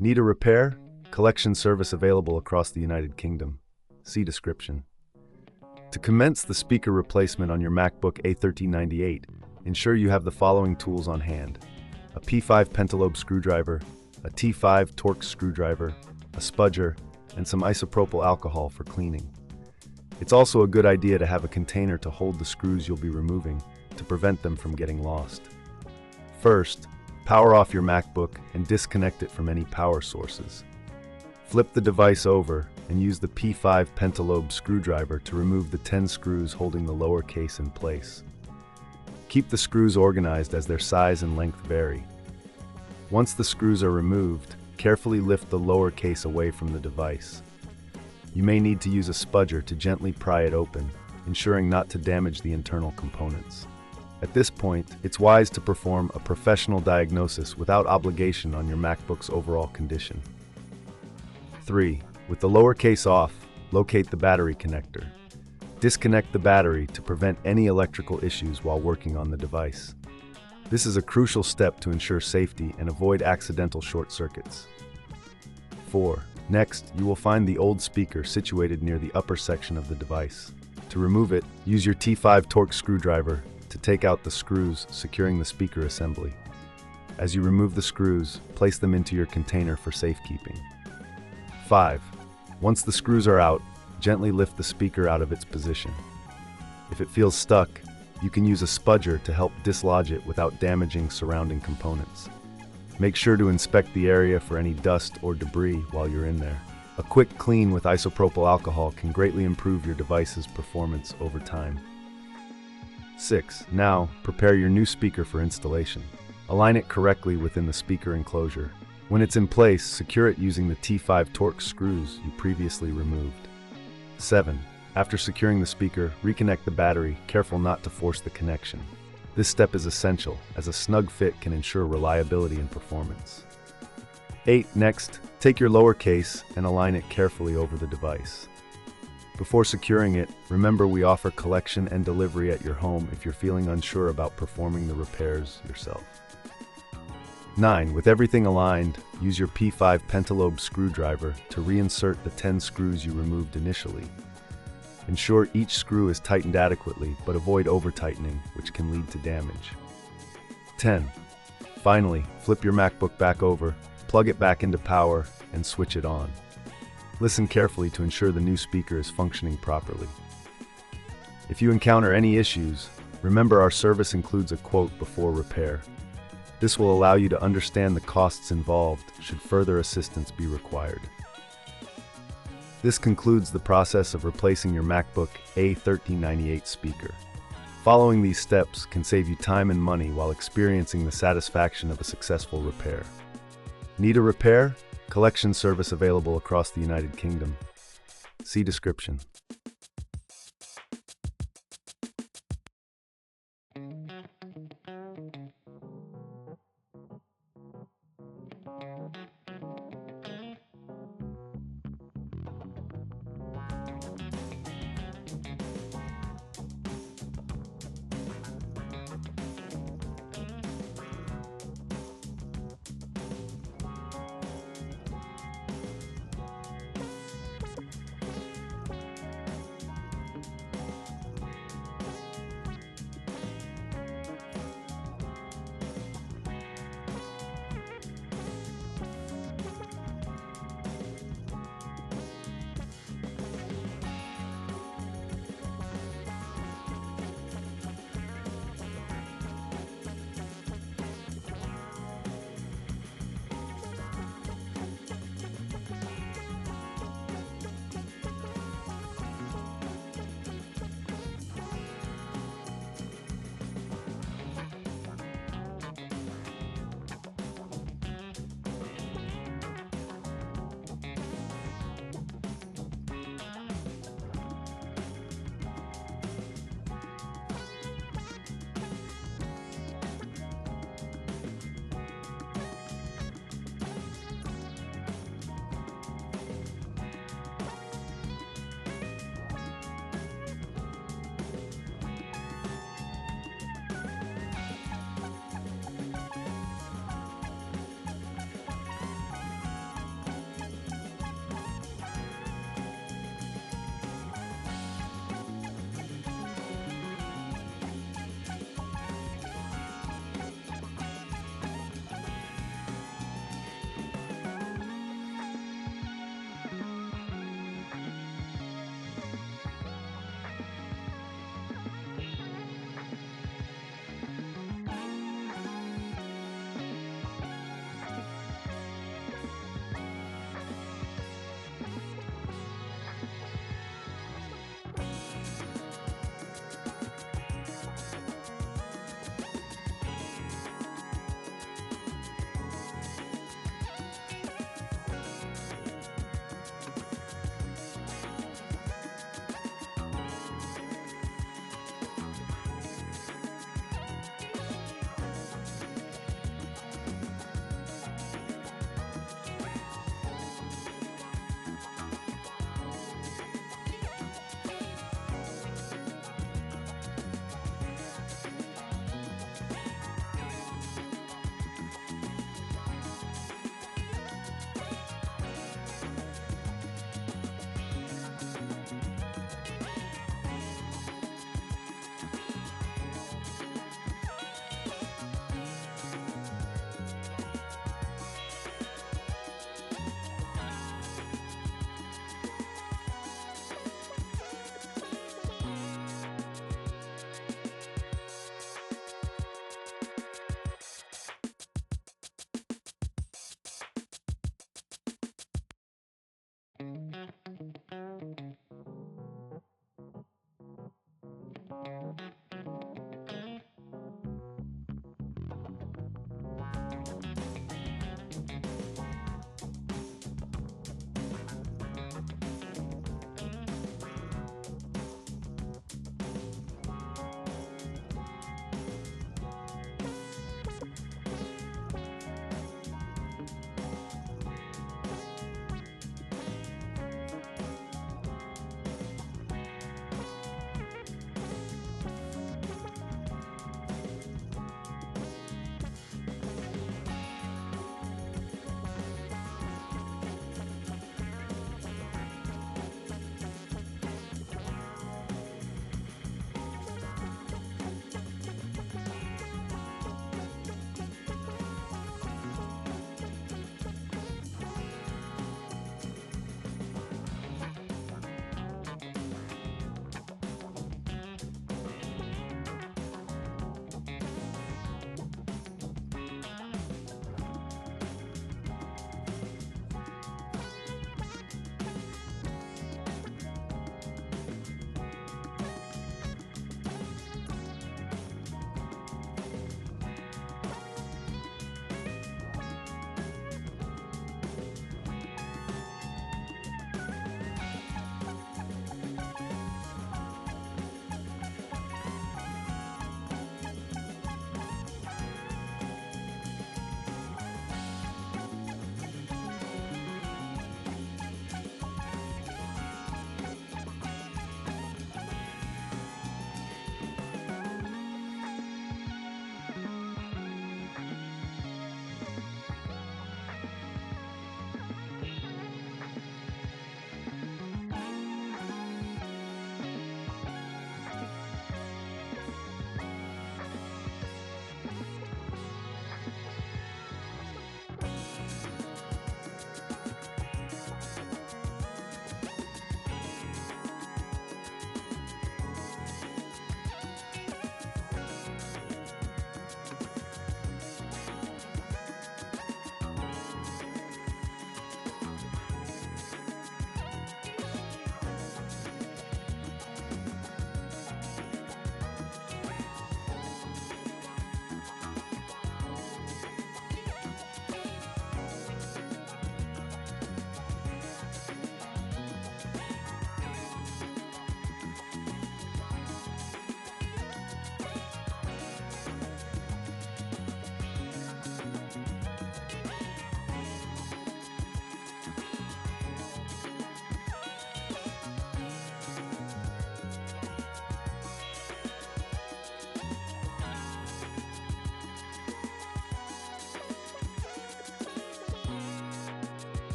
Need a repair? Collection service available across the United Kingdom. See description. To commence the speaker replacement on your MacBook A1398, ensure you have the following tools on hand: a P5 pentalobe screwdriver, a T5 Torx screwdriver, a spudger, and some isopropyl alcohol for cleaning. It's also a good idea to have a container to hold the screws you'll be removing to prevent them from getting lost. First, power off your MacBook and disconnect it from any power sources. Flip the device over and use the P5 pentalobe screwdriver to remove the 10 screws holding the lower case in place. Keep the screws organized as their size and length vary. Once the screws are removed, carefully lift the lower case away from the device. You may need to use a spudger to gently pry it open, ensuring not to damage the internal components. At this point, it's wise to perform a professional diagnosis without obligation on your MacBook's overall condition. 3. With the lower case off, locate the battery connector. Disconnect the battery to prevent any electrical issues while working on the device. This is a crucial step to ensure safety and avoid accidental short circuits. 4. Next, you will find the old speaker situated near the upper section of the device. To remove it, use your T5 Torx screwdriver to take out the screws securing the speaker assembly. As you remove the screws, place them into your container for safekeeping. 5. Once the screws are out, gently lift the speaker out of its position. If it feels stuck, you can use a spudger to help dislodge it without damaging surrounding components. Make sure to inspect the area for any dust or debris while you're in there. A quick clean with isopropyl alcohol can greatly improve your device's performance over time. 6. Now, prepare your new speaker for installation. Align it correctly within the speaker enclosure. When it's in place, secure it using the T5 Torx screws you previously removed. 7. After securing the speaker, reconnect the battery, careful not to force the connection. This step is essential, as a snug fit can ensure reliability and performance. 8. Next, take your lower case and align it carefully over the device. Before securing it, remember we offer collection and delivery at your home if you're feeling unsure about performing the repairs yourself. 9. With everything aligned, use your P5 pentalobe screwdriver to reinsert the 10 screws you removed initially. Ensure each screw is tightened adequately, but avoid over-tightening, which can lead to damage. 10. Finally, flip your MacBook back over, plug it back into power, and switch it on. Listen carefully to ensure the new speaker is functioning properly. If you encounter any issues, remember our service includes a quote before repair. This will allow you to understand the costs involved should further assistance be required. This concludes the process of replacing your MacBook A1398 speaker. Following these steps can save you time and money while experiencing the satisfaction of a successful repair. Need a repair? Collection service available across the United Kingdom. See description.